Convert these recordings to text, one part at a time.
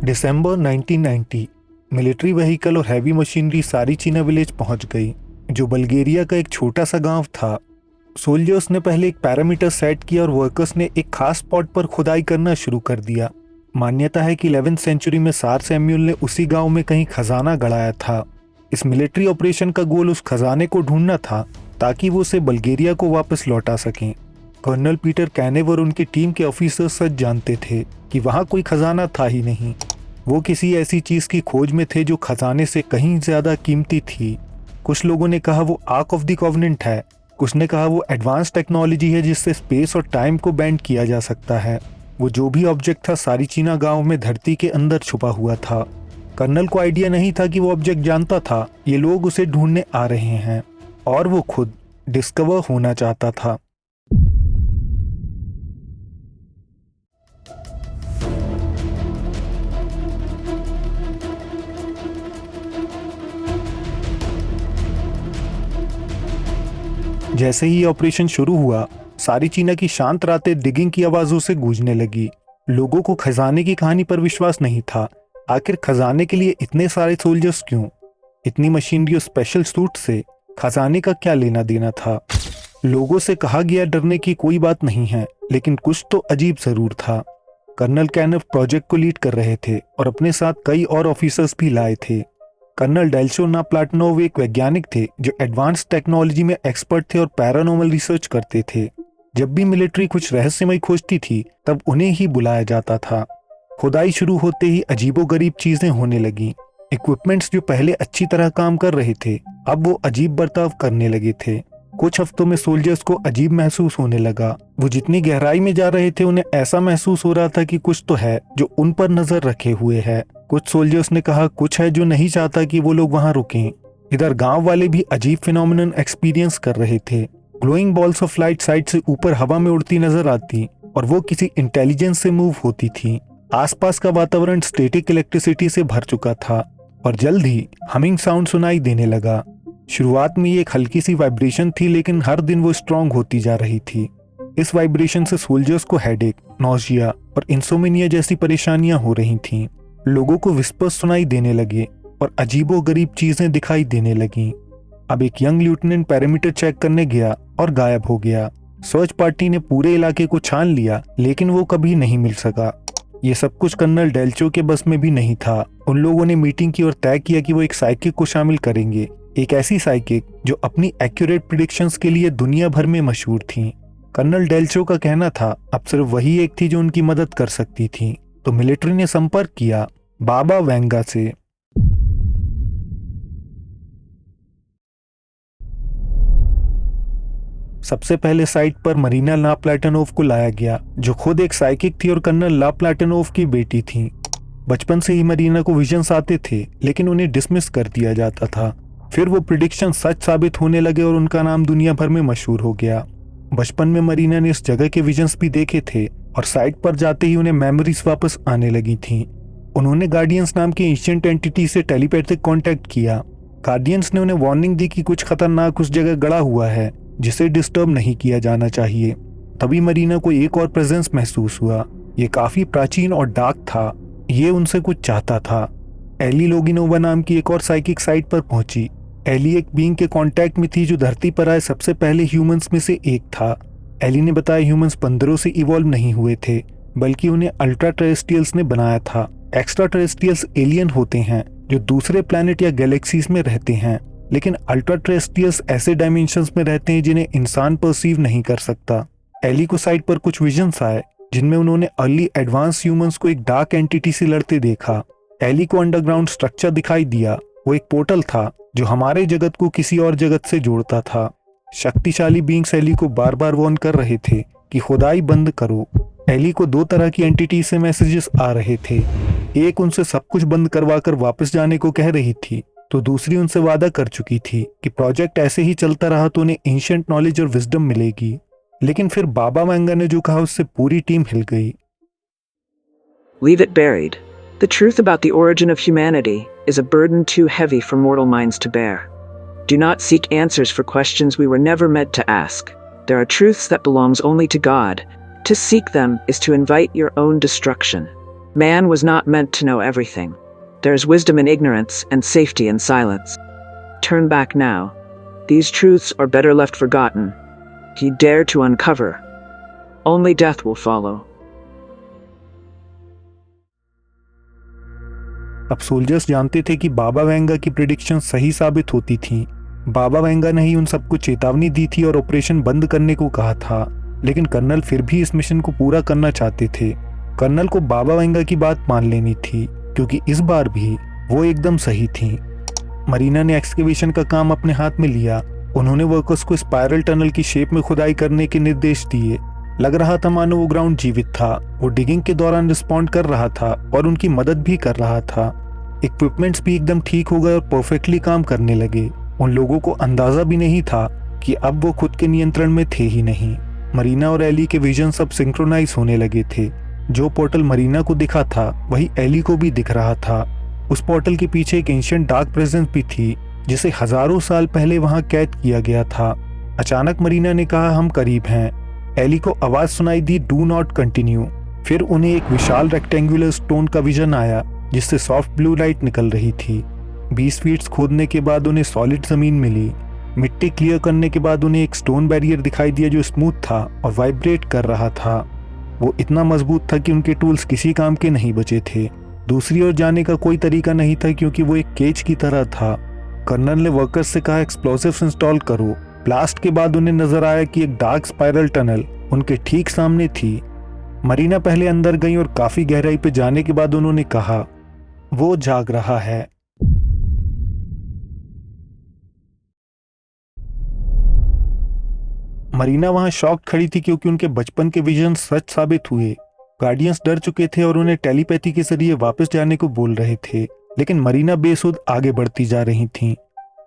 दिसंबर 1990 military vehicle और heavy machinery सारीचीना village पहुंच गई, जो बल्गेरिया का एक छोटा सा गांव था। सोल्जर्स ने पहले एक पैरामीटर सेट किया और वर्कर्स ने एक खास स्पॉट पर खुदाई करना शुरू कर दिया। मान्यता है कि 11वीं सेंचुरी में सार सैमुअल ने उसी गांव में कहीं खजाना गड़ाया था। इस मिलिट्री ऑपरेशन का गोल उस खजाने को ढूंढना था ताकि वो उसे बल्गेरिया को वापस लौटा सकें। कर्नल पीटर कैनेव और उनकी टीम के ऑफिसर्स सच जानते थे कि वहां कोई खजाना था ही नहीं। वो किसी ऐसी चीज की खोज में थे जो खजाने से कहीं ज्यादा कीमती थी। कुछ लोगों ने कहा वो आर्क ऑफ द कॉवेनेंट है, कुछ ने कहा वो एडवांस टेक्नोलॉजी है जिससे स्पेस और टाइम को बेंड किया जा सकता है। वो जो भी ऑब्जेक्ट था सारीचीना गांव में धरती के अंदर छुपा हुआ था। कर्नल को आइडिया नहीं था कि वो ऑब्जेक्ट जानता था ये लोग उसे ढूंढने आ रहे हैं और वो खुद डिस्कवर होना चाहता था। जैसे ही ऑपरेशन शुरू हुआ, सारीचीना की शांत रातें डिगिंग की आवाजों से गूंजने लगी। लोगों को खजाने की कहानी पर विश्वास नहीं था। आखिर खजाने के लिए इतने सारे सोल्जर्स क्यों? इतनी मशीनरी और स्पेशल सूट से खजाने का क्या लेना देना था? लोगों से कहा गया डरने की कोई बात नहीं है, लेकिन कुछ तो अजीब जरूर था। कर्नल कैनेव प्रोजेक्ट को लीड कर रहे थे और अपने साथ कई और ऑफिसर्स भी लाए थे। कर्नल डेल्चो नाप्लाटनोव एक वैज्ञानिक थे जो एडवांस टेक्नोलॉजी में एक्सपर्ट थे और पैरानॉर्मल रिसर्च करते थे। जब भी मिलिट्री कुछ रहस्यमय खोजती थी तब उन्हें ही बुलाया जाता था। खुदाई शुरू होते ही अजीबोगरीब चीजें होने लगी। इक्विपमेंट्स जो पहले अच्छी तरह काम कर रहे थे अब वो अजीब बर्ताव करने लगे थे। कुछ हफ्तों में सोल्जर्स को अजीब महसूस होने लगा। वो जितनी गहराई में जा रहे थे उन्हें ऐसा महसूस हो रहा था कि कुछ तो है जो उन पर नजर रखे हुए है। कुछ सोल्जर्स ने कहा कुछ है जो नहीं चाहता कि वो लोग वहां रुकें। इधर गांव वाले भी अजीब फिनोमिनन एक्सपीरियंस कर रहे थे। Glowing balls of light side से ऊपर हवा में उड़ती नजर आती और वो किसी इंटेलिजेंस से मूव होती थी। आसपास का वातावरण स्टैटिक इलेक्ट्रिसिटी से भर चुका था और जल्द ही हमिंग साउंड सुनाई देने लगा। शुरुआत में ये एक हल्की सी वाइब्रेशन थी, लेकिन हर दिन वो स्ट्रांग होती जा रही थी। इस वाइब्रेशन से सोल्जर्स को हेडेक, नौजिया और इंसोमिनिया जैसी परेशानियां हो रही थीं। लोगों को विस्पर्स सुनाई देने लगे और अजीबोगरीब चीजें दिखाई देने लगीं। अब एक यंग लेफ्टिनेंट पैरामीटर चेक करने गया और गायब हो गया। सर्च पार्टी ने पूरे इलाके को छान लिया, लेकिन वो कभी नहीं मिल सका। ये सब कुछ कर्नल डेल्चो के बस में भी नहीं था। उन लोगों ने मीटिंग की और तय किया कि वो एक साइकिक को शामिल करेंगे, एक ऐसी साइकिक जो अपनी एक्यूरेट प्रिडिक्शंस के लिए दुनिया भर में मशहूर थी। कर्नल डेल्चो का कहना था अब सिर्फ वही एक थी जो उनकी मदद कर सकती थी, तो मिलिट्री ने संपर्क किया बाबा वेंगा से। सबसे पहले साइट पर मरीना नाप्लाटनोव को लाया गया, जो खुद एक साइकिक थी और कर्नल नाप्लाटनोव की बेटी थी। बचपन से ही मरीना को विजन्स आते थे, लेकिन उन्हें डिसमिस कर दिया जाता था। फिर वो प्रिडिक्शन सच साबित होने लगे और उनका नाम दुनिया भर में मशहूर हो गया। बचपन में मरीना ने इस जगह के विजन्स भी देखे थे और साइट पर जाते ही उन्हें मेमोरीज वापस आने लगी थीं। उन्होंने गार्डियंस नाम के एंशिएंट एंटिटी से टेलीपैथिक कांटेक्ट किया। गार्डियंस ने उन्हें वार्निंग दी कि कुछ खतरनाक उस जगह गड़ा हुआ है जिसे डिस्टर्ब नहीं किया जाना चाहिए। तभी मरीना को एक और प्रेजेंस महसूस हुआ। ये काफी प्राचीन और डार्क था। ये उनसे कुछ चाहता था। एली लोगिनोवा नाम की एक और साइकिक साइट पर पहुंची। एली एक बीइंग के कांटेक्ट में थी जो धरती पर आए सबसे पहले ह्यूमंस में से एक था। एली ने बताया ह्यूमंस बंदरों से इवॉल्व नहीं हुए थे, बल्कि उन्हें अल्ट्रा टेरेस्ट्रियल्स ने बनाया था। एक्स्ट्रा टेरेस्ट्रियल्स एलियन होते हैं जो दूसरे प्लैनेट या गैलेक्सीज में रहते हैं, लेकिन अल्ट्रा टेरेस्ट्रियल्स ऐसे डायमेंशंस में रहते हैं जिन्हें इंसान परसीव नहीं कर सकता। एली को साइट पर कुछ विजन्स आए जिनमें उन्होंने अर्ली एडवांस ह्यूमंस को एक डार्क एंटिटी से लड़ते देखा। एली को अंडरग्राउंड स्ट्रक्चर दिखाई दिया। वो एक पोर्टल था जो हमारे जगत को किसी और जगत से जोड़ता था। शक्तिशाली बीइंग्स एली को बार बार वार्न कर रहे थे कि खुदाई बंद करो। एली को दो तरह की एंटिटी से मैसेजेस आ रहे थे। एक उनसे सब कुछ बंद करवा कर वापस जाने को कह रही थी, तो दूसरी उनसे वादा कर चुकी थी कि प्रोजेक्ट ऐसे ही चलता रहा तो उन्हें एंशिएंट नॉलेज और विजडम मिलेगी। लेकिन फिर बाबा वेंगा ने जो कहा उससे पूरी टीम हिल गई। Leave it buried. The truth about the origin of humanity is a burden too heavy for mortal minds to bear. Do not seek answers for questions we were never meant to ask. There are truths that belongs only to God. To seek them is to invite your own destruction. Man was not meant to know everything. There is wisdom in ignorance and safety in silence. Turn back now. These truths are better left forgotten. He dare to uncover. Only death will follow. अब soldiers जानते थे कि बाबा Venga की prediction सही साबित होती थी। बाबा Venga ने ही उन सबको चेतावनी दी थी और ऑपरेशन बंद करने को कहा था, लेकिन कर्नल फिर भी इस मिशन को पूरा करना चाहते थे। कर्नल को बाबा वेंगा की बात मान लेनी थी, क्योंकि इस बार भी वो एकदम सही थी। मरीना ने एक्सकेवेशन का काम अपने हाथ में लिया। उन्होंने वर्कर्स को स्पाइरल टनल की शेप में खुदाई करने के निर्देश दिए। लग रहा था मानो वो ग्राउंड जीवित था। वो डिगिंग के दौरान रिस्पॉन्ड कर रहा था और उनकी मदद भी कर रहा था। इक्विपमेंट्स भी एकदम ठीक हो गए और परफेक्टली काम करने लगे। उन लोगों को अंदाजा भी नहीं था कि अब वो खुद के नियंत्रण में थे ही नहीं। मरीना और एली के विजन सब सिंक्रोनाइज होने लगे थे। जो पोर्टल मरीना को दिखा था वही एली को भी दिख रहा था। उस पोर्टल के पीछे एक एंशिएंट डार्क प्रेजेंस भी थी, जिसे हजारों साल पहले वहां कैद किया गया था। अचानक मरीना ने कहा, हम करीब हैं। एली को आवाज सुनाई दी, डू नॉट कंटिन्यू। फिर उन्हें एक विशाल रेक्टेंगुलर स्टोन का विजन आया, जिससे सॉफ्ट ब्लू लाइट निकल रही थी। 20 फीट खोदने के बाद उन्हें सॉलिड जमीन मिली। मिट्टी क्लियर करने के बाद उन्हें एक स्टोन बैरियर दिखाई दिया जो स्मूथ था और वाइब्रेट कर रहा था। वो इतना मजबूत था कि उनके टूल्स किसी काम के नहीं बचे थे। दूसरी ओर जाने का कोई तरीका नहीं था, क्योंकि वो एक केज की तरह था। कर्नल ने वर्कर्स से कहा, एक्सप्लोसिव्स इंस्टॉल करो। ब्लास्ट के बाद उन्हें नजर आया कि एक डार्क स्पाइरल टनल उनके ठीक सामने थी। मरीना पहले अंदर गई और काफी गहराई पे जाने के बाद उन्होंने कहा, वो जाग रहा है। मरीना वहां शॉक खड़ी थी, क्योंकि उनके बचपन के विजन सच साबित हुए। गार्डियंस डर चुके थे और उन्हें टेलीपैथी के जरिए वापस जाने को बोल रहे थे, लेकिन मरीना बेसुध आगे बढ़ती जा रही थीं।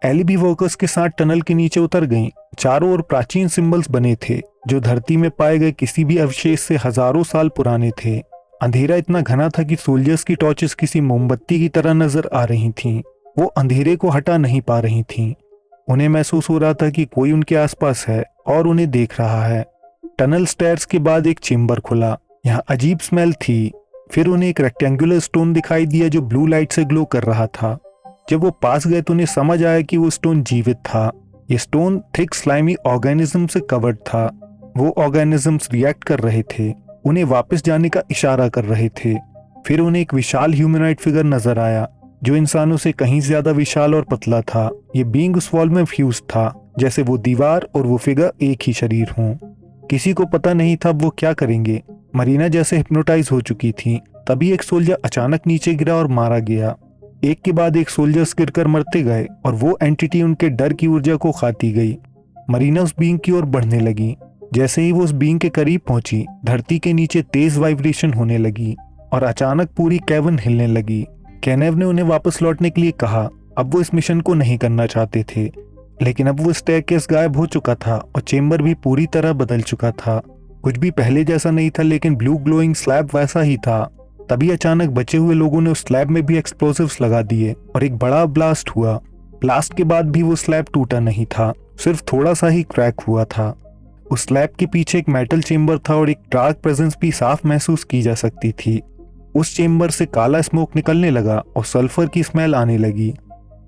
एली भी वर्कर्स के साथ टनल के नीचे उतर गईं। चारों ओर प्राचीन सिंबल्स बने थे, जो धरती में पाए गए किसी भी अवशेष से हजारों साल पुराने थे। अंधेरा इतना घना था कि सोल्जर्स की टॉर्चेस किसी मोमबत्ती की तरह नजर आ रही थीं। वो अंधेरे को हटा नहीं पा रही थीं। उन्हें महसूस हो रहा था कि कोई उनके आसपास है और उन्हें देख रहा है। टनल स्टेयर्स के बाद एक चेम्बर खुला। यहाँ अजीब स्मेल थी। फिर उन्हें एक रेक्टेंगुलर स्टोन दिखाई दिया जो ब्लू लाइट से ग्लो कर रहा था। जब वो पास गए तो उन्हें समझ आया कि वो स्टोन जीवित था। ये स्टोन थिक स्लाइमी ऑर्गेनिज्म से कवर्ड था। वो ऑर्गेनिजम्स रिएक्ट कर रहे थे, उन्हें वापस जाने का इशारा कर रहे थे। फिर उन्हें एक विशाल ह्यूमनॉइड फिगर नजर आया, जो इंसानों से कहीं ज्यादा विशाल और पतला था। ये बीइंग उस वॉल में फ्यूज था, जैसे वो दीवार और वो फिगर एक ही शरीर हों। किसी को पता नहीं था वो क्या करेंगे। मरीना जैसे हिप्नोटाइज हो चुकी थी। तभी एक सोल्जर अचानक नीचे गिरा और मारा गया। एक के बाद एक सोल्जर्स गिरकर मरते गए और वो एंटिटी उनके डर की ऊर्जा को खाती गई। मरीना उस बीइंग की ओर बढ़ने लगी। जैसे ही वो उस बीइंग के करीब पहुंची, धरती के नीचे तेज वाइब्रेशन होने लगी और अचानक पूरी कैवन हिलने लगी। केनेव ने उन्हें वापस लौटने के लिए कहा। अब वो इस मिशन को नहीं करना चाहते थे, लेकिन अब वो स्टेयरकेस गायब हो चुका था और चेम्बर भी पूरी तरह बदल चुका था। कुछ भी पहले जैसा नहीं था, लेकिन ब्लू ग्लोइंग स्लैब वैसा ही था। तभी अचानक बचे हुए लोगों ने उस स्लैब में भी एक्सप्लोसिव्स लगा दिए और एक बड़ा ब्लास्ट हुआ। ब्लास्ट के बाद भी वो स्लैब टूटा नहीं था, सिर्फ थोड़ा सा ही क्रैक हुआ था। उस स्लैब के पीछे एक मेटल चेम्बर था और एक डार्क प्रेजेंस भी साफ महसूस की जा सकती थी। उस चेम्बर से काला स्मोक निकलने लगा और सल्फर की स्मेल आने लगी।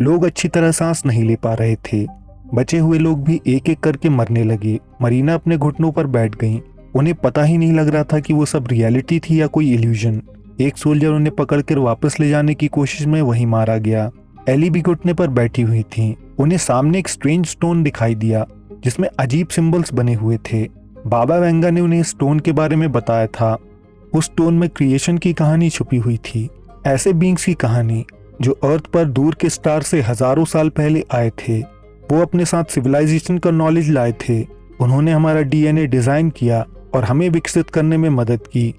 लोग अच्छी तरह सांस नहीं ले पा रहे थे। बचे हुए लोग भी एक एक करके मरने लगे। मरीना अपने घुटनों पर बैठ गईं। उन्हें पता ही नहीं लग रहा था कि वो सब रियलिटी थी या कोई इल्यूजन। एक सोल्जर उन्हें पकड़कर वापस ले जाने की कोशिश में वहीं मारा गया। एली भी घुटने पर बैठी हुई थी। उन्हें सामने एक स्ट्रेंज स्टोन दिखाई दिया, जिसमें अजीब सिंबल्स बने हुए थे। बाबा वेंगा ने उन्हें स्टोन के बारे में बताया था। उस स्टोन में क्रिएशन की कहानी छुपी हुई थी, ऐसे बींग्स की कहानी जो अर्थ पर दूर के स्टार से हजारों साल पहले आए थे। वो अपने साथ सिविलाइजेशन का नॉलेज लाए थे। उन्होंने हमारा डीएनए डिजाइन किया और हमें विकसित करने में मदद की।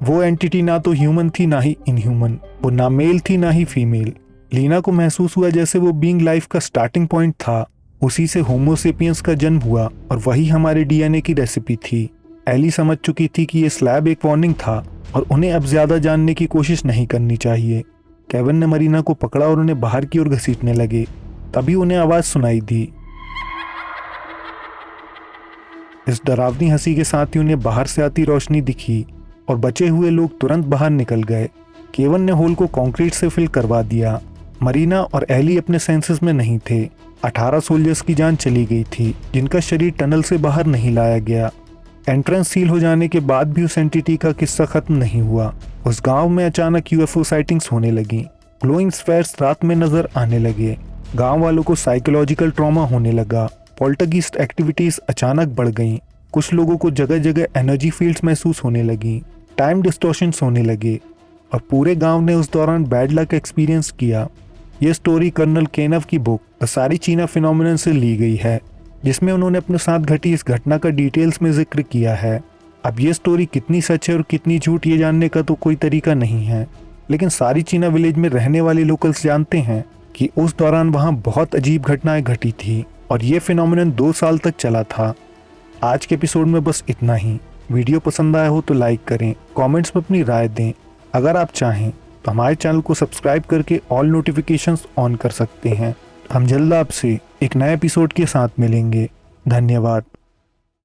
वो एंटिटी ना तो ह्यूमन थी ना ही इनह्यूमन। वो ना मेल थी ना ही फीमेल। लीना को महसूस हुआ जैसे वो बीइंग लाइफ का स्टार्टिंग पॉइंट था। उसी से होमोसेपियंस का जन्म हुआ और वही हमारे डीएनए की रेसिपी थी। एली समझ चुकी थी कि ये स्लैब एक वार्निंग था और उन्हें अब ज्यादा जानने की कोशिश नहीं करनी चाहिए। केविन ने मरीना को पकड़ा और उन्हें बाहर की ओर घसीटने लगे। तभी उन्हें आवाज सुनाई दी। इस डरावनी हंसी के साथ ही उन्हें बाहर से आती रोशनी दिखी और बचे हुए लोग तुरंत बाहर निकल गए। केवन ने होल को कंक्रीट से फिल करवा दिया। मरीना और एली अपने सेंसेस में नहीं थे। 18 सोल्जर्स की जान चली गई थी जिनका शरीर टनल से बाहर नहीं लाया गया। एंट्रेंस सील हो जाने के बाद भी उस एंटिटी का किस्सा खत्म नहीं हुआ। उस गांव में अचानक यूएफओ साइटिंग्स होने लगी। ग्लोइंग स्फेयर्स रात में नजर आने लगे। गांव वालों को साइकोलॉजिकल ट्रॉमा होने लगा। पोल्टरगीस्ट एक्टिविटीज अचानक बढ़ गईं। कुछ लोगों को जगह जगह एनर्जी फील्ड्स महसूस होने लगी। टाइम डिस्टॉर्शंस होने लगे और पूरे गांव ने उस दौरान बैड लक एक्सपीरियंस किया। यह स्टोरी कर्नल केनव की बुक द सारी चीना फिनोमिनन से ली गई है, जिसमें उन्होंने अपने साथ घटी इस घटना का डिटेल्स में जिक्र किया है। अब ये स्टोरी कितनी सच है और कितनी झूठ ये जानने का तो कोई तरीका नहीं है, लेकिन सारी चीना विलेज में रहने वाले लोकल्स जानते हैं कि उस दौरान वहाँ बहुत अजीब घटनाएं घटी थी और ये फिनोमिनन 2 साल तक चला था। आज के एपिसोड में बस इतना ही। वीडियो पसंद आया हो तो लाइक करें, कमेंट्स में अपनी राय दें। अगर आप चाहें तो हमारे चैनल को सब्सक्राइब करके ऑल नोटिफिकेशंस ऑन कर सकते हैं। हम जल्द आपसे एक नए एपिसोड के साथ मिलेंगे। धन्यवाद।